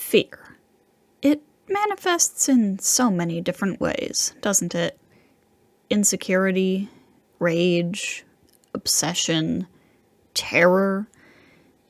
Fear. It manifests in so many different ways, doesn't it? Insecurity, rage, obsession, terror.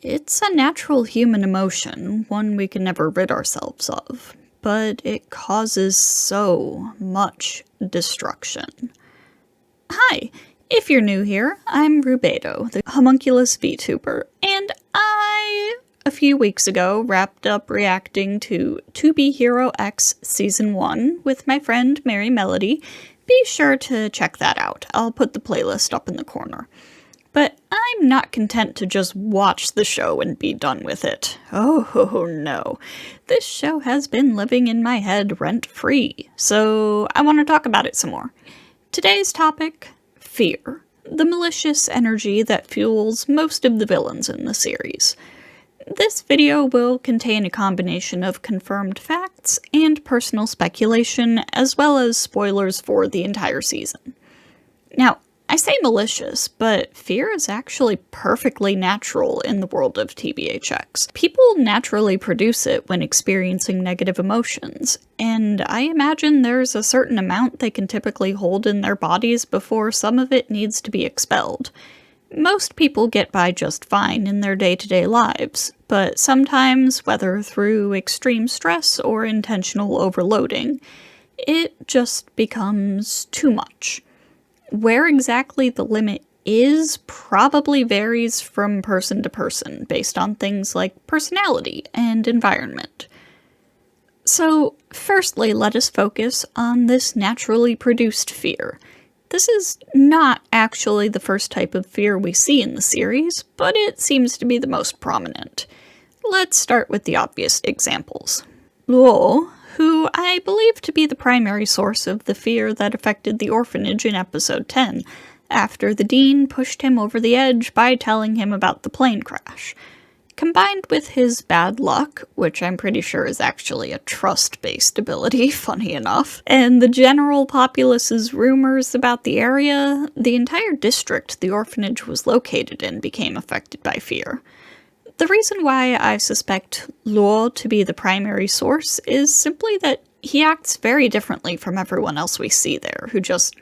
It's a natural human emotion, one we can never rid ourselves of, but it causes so much destruction. Hi, if you're new here, I'm Rubedo, the homunculus VTuber, and a few weeks ago, wrapped up reacting to TBHX Season 1 with my friend Mary Melody. Be sure to check that out. I'll put the playlist up in the corner. But I'm not content to just watch the show and be done with it. Oh no. This show has been living in my head rent-free, so I want to talk about it some more. Today's topic, fear. The malicious energy that fuels most of the villains in the series. This video will contain a combination of confirmed facts and personal speculation, as well as spoilers for the entire season. Now, I say malicious, but fear is actually perfectly natural in the world of TBHX. People naturally produce it when experiencing negative emotions, and I imagine there's a certain amount they can typically hold in their bodies before some of it needs to be expelled. Most people get by just fine in their day-to-day lives, but sometimes, whether through extreme stress or intentional overloading, it just becomes too much. Where exactly the limit is probably varies from person to person, based on things like personality and environment. So, firstly, let us focus on this naturally produced fear. This is not actually the first type of fear we see in the series, but it seems to be the most prominent. Let's start with the obvious examples. Luo, who I believe to be the primary source of the fear that affected the orphanage in episode 10, after the dean pushed him over the edge by telling him about the plane crash. Combined with his bad luck, which I'm pretty sure is actually a trust-based ability, funny enough, and the general populace's rumors about the area, the entire district the orphanage was located in became affected by fear. The reason why I suspect Luo to be the primary source is simply that he acts very differently from everyone else we see there, who just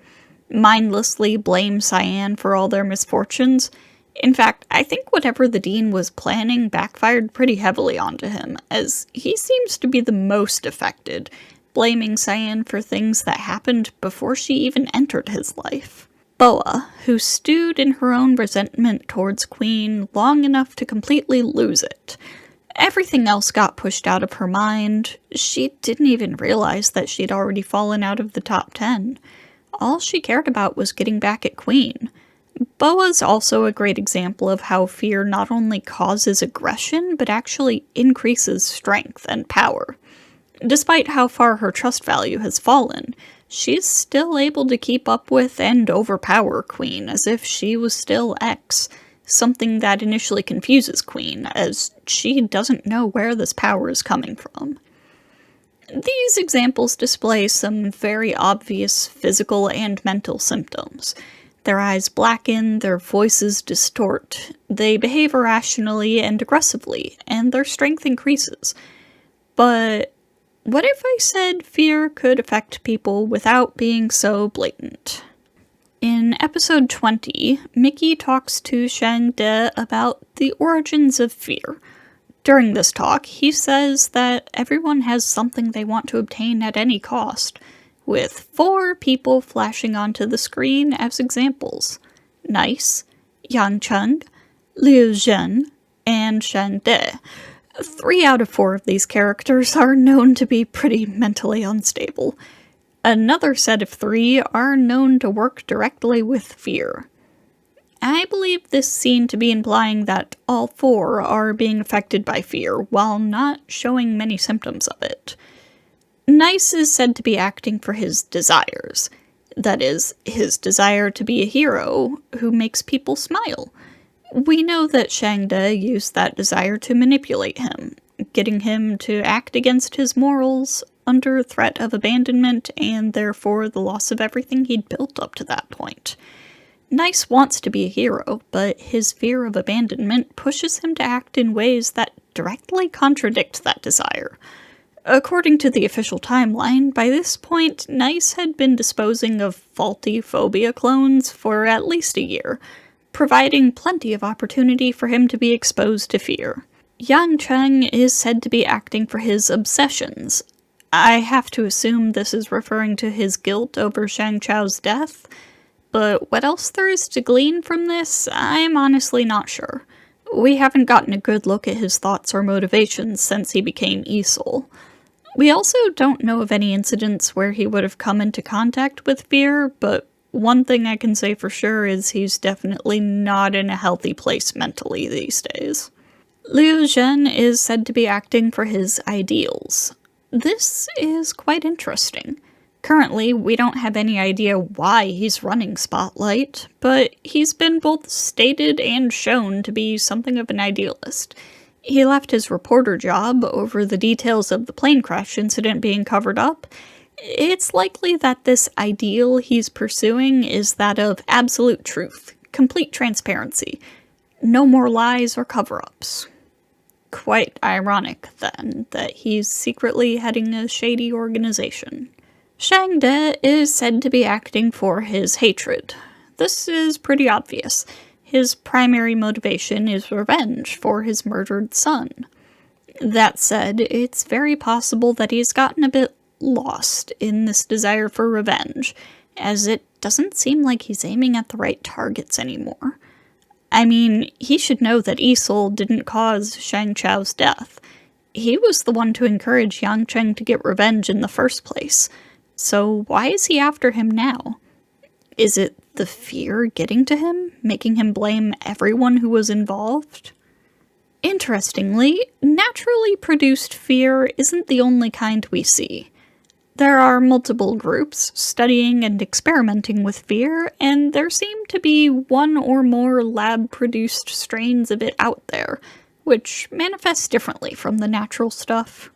mindlessly blame Cyan for all their misfortunes. In fact, I think whatever the dean was planning backfired pretty heavily onto him, as he seems to be the most affected, blaming Cyan for things that happened before she even entered his life. Boa, who stewed in her own resentment towards Queen long enough to completely lose it. Everything else got pushed out of her mind. She didn't even realize that she'd already fallen out of the top 10. All she cared about was getting back at Queen. Boa's also a great example of how fear not only causes aggression, but actually increases strength and power. Despite how far her trust value has fallen, she's still able to keep up with and overpower Queen as if she was still X, something that initially confuses Queen, as she doesn't know where this power is coming from. These examples display some very obvious physical and mental symptoms. Their eyes blacken, their voices distort, they behave irrationally and aggressively, and their strength increases. But what if I said fear could affect people without being so blatant? In episode 20, Mickey talks to Shang-De about the origins of fear. During this talk, he says that everyone has something they want to obtain at any cost, with 4 people flashing onto the screen as examples: Nice, Yang Cheng, Liu Zhen, and Shang-De. 3 out of 4 of these characters are known to be pretty mentally unstable. Another set of 3 are known to work directly with fear. I believe this scene to be implying that all 4 are being affected by fear, while not showing many symptoms of it. Nice is said to be acting for his desires. That is, his desire to be a hero who makes people smile. We know that Shang-De used that desire to manipulate him, getting him to act against his morals under threat of abandonment and therefore the loss of everything he'd built up to that point. Nice wants to be a hero, but his fear of abandonment pushes him to act in ways that directly contradict that desire. According to the official timeline, by this point, Nice had been disposing of faulty phobia clones for at least a year, providing plenty of opportunity for him to be exposed to fear. Yang Cheng is said to be acting for his obsessions. I have to assume this is referring to his guilt over Shang Chao's death, but what else there is to glean from this, I'm honestly not sure. We haven't gotten a good look at his thoughts or motivations since he became Easel. We also don't know of any incidents where he would have come into contact with fear, but one thing I can say for sure is he's definitely not in a healthy place mentally these days. Liu Zhen is said to be acting for his ideals. This is quite interesting. Currently, we don't have any idea why he's running Spotlight, but he's been both stated and shown to be something of an idealist. He left his reporter job over the details of the plane crash incident being covered up. It's likely that this ideal he's pursuing is that of absolute truth, complete transparency, no more lies or cover-ups. Quite ironic, then, that he's secretly heading a shady organization. Shang De is said to be acting for his hatred. This is pretty obvious. His primary motivation is revenge for his murdered son. That said, it's very possible that he's gotten a bit lost in this desire for revenge, as it doesn't seem like he's aiming at the right targets anymore. I mean, he should know that Easel didn't cause Shang Chao's death. He was the one to encourage Yang Cheng to get revenge in the first place. So why is he after him now? Is it the fear getting to him, making him blame everyone who was involved? Interestingly, naturally produced fear isn't the only kind we see. There are multiple groups studying and experimenting with fear, and there seem to be one or more lab-produced strains of it out there, which manifests differently from the natural stuff.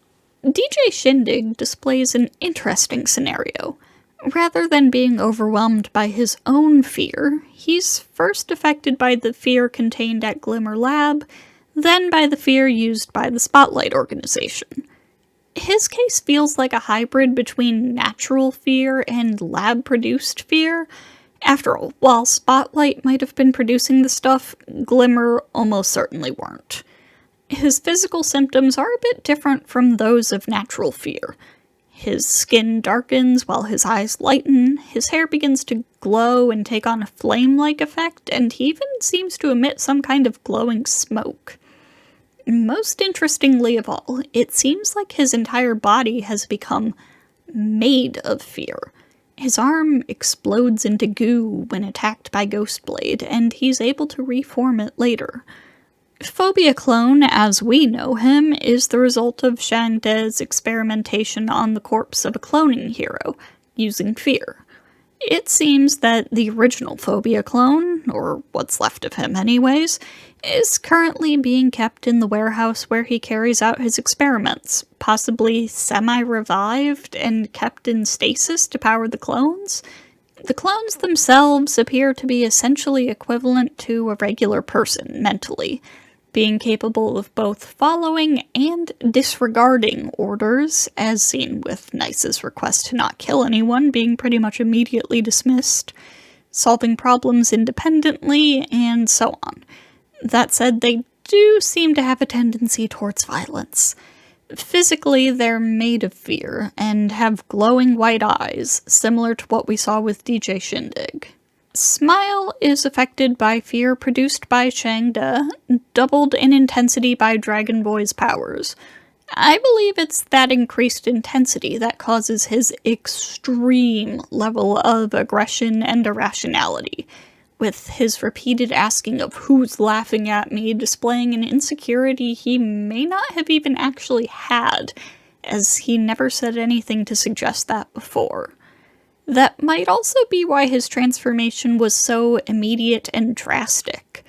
DJ Shindig displays an interesting scenario. Rather than being overwhelmed by his own fear, he's first affected by the fear contained at Glimmer Lab, then by the fear used by the Spotlight organization. His case feels like a hybrid between natural fear and lab-produced fear. After all, while Spotlight might have been producing the stuff, Glimmer almost certainly weren't. His physical symptoms are a bit different from those of natural fear. His skin darkens while his eyes lighten, his hair begins to glow and take on a flame-like effect, and he even seems to emit some kind of glowing smoke. Most interestingly of all, it seems like his entire body has become made of fear. His arm explodes into goo when attacked by Ghostblade, and he's able to reform it later. Phobia Clone, as we know him, is the result of Shang De's experimentation on the corpse of a cloning hero, using fear. It seems that the original Phobia Clone, or what's left of him anyways, is currently being kept in the warehouse where he carries out his experiments, possibly semi-revived and kept in stasis to power the clones. The clones themselves appear to be essentially equivalent to a regular person mentally, being capable of both following and disregarding orders, as seen with Nice's request to not kill anyone being pretty much immediately dismissed, solving problems independently, and so on. That said, they do seem to have a tendency towards violence. Physically, they're made of fear, and have glowing white eyes, similar to what we saw with DJ Shindig. Smile is affected by fear produced by Shang De, doubled in intensity by Dragon Boy's powers. I believe it's that increased intensity that causes his extreme level of aggression and irrationality, with his repeated asking of who's laughing at me displaying an insecurity he may not have even actually had, as he never said anything to suggest that before. That might also be why his transformation was so immediate and drastic.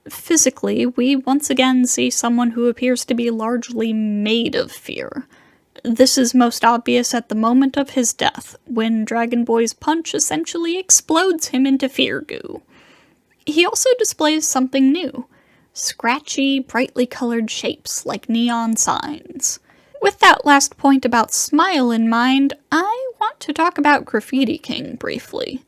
Physically, we once again see someone who appears to be largely made of fear. This is most obvious at the moment of his death, when Dragon Boy's punch essentially explodes him into fear goo. He also displays something new. scratchy, brightly colored shapes like neon signs. With that last point about Smile in mind, I want to talk about Graffiti King briefly.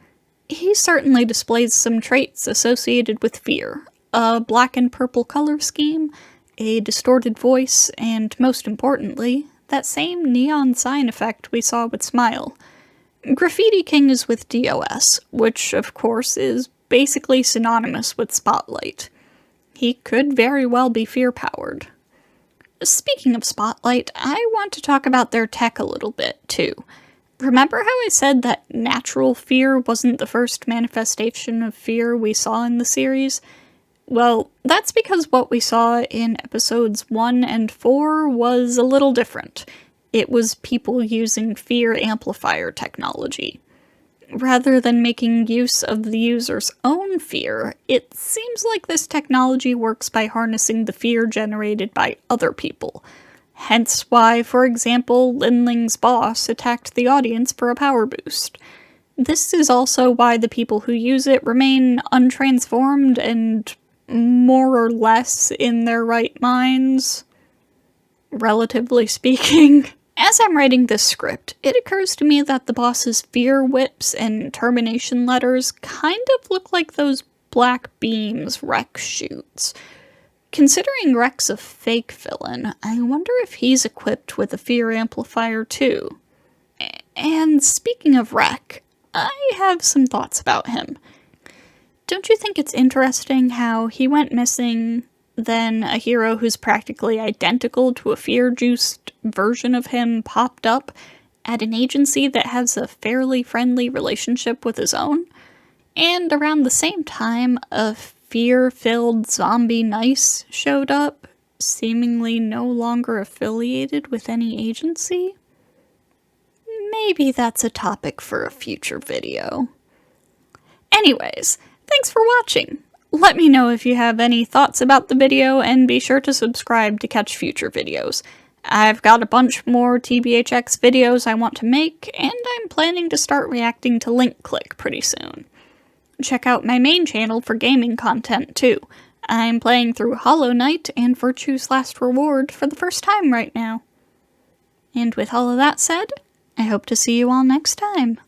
He certainly displays some traits associated with fear. A black and purple color scheme, a distorted voice, and most importantly, that same neon sign effect we saw with Smile. Graffiti King is with DOS, which of course is basically synonymous with Spotlight. He could very well be fear-powered. Speaking of Spotlight, I want to talk about their tech a little bit, too. Remember how I said that natural fear wasn't the first manifestation of fear we saw in the series? Well, that's because what we saw in episodes 1 and 4 was a little different. It was people using fear amplifier technology. Rather than making use of the user's own fear, it seems like this technology works by harnessing the fear generated by other people. Hence why, for example, Linling's boss attacked the audience for a power boost. This is also why the people who use it remain untransformed and more or less in their right minds, relatively speaking. As I'm writing this script, it occurs to me that the boss's fear whips and termination letters kind of look like those black beams Rex shoots. Considering Rex a fake villain, I wonder if he's equipped with a fear amplifier too. And speaking of Rex, I have some thoughts about him. Don't you think it's interesting how he went missing, then a hero who's practically identical to a fear-juiced version of him popped up at an agency that has a fairly friendly relationship with his own? And around the same time, a fear-filled zombie Nice showed up, seemingly no longer affiliated with any agency? Maybe that's a topic for a future video. Anyways, thanks for watching! Let me know if you have any thoughts about the video, and be sure to subscribe to catch future videos. I've got a bunch more TBHX videos I want to make, and I'm planning to start reacting to Link Click pretty soon. Check out my main channel for gaming content, too. I'm playing through Hollow Knight and Virtue's Last Reward for the first time right now. And with all of that said, I hope to see you all next time.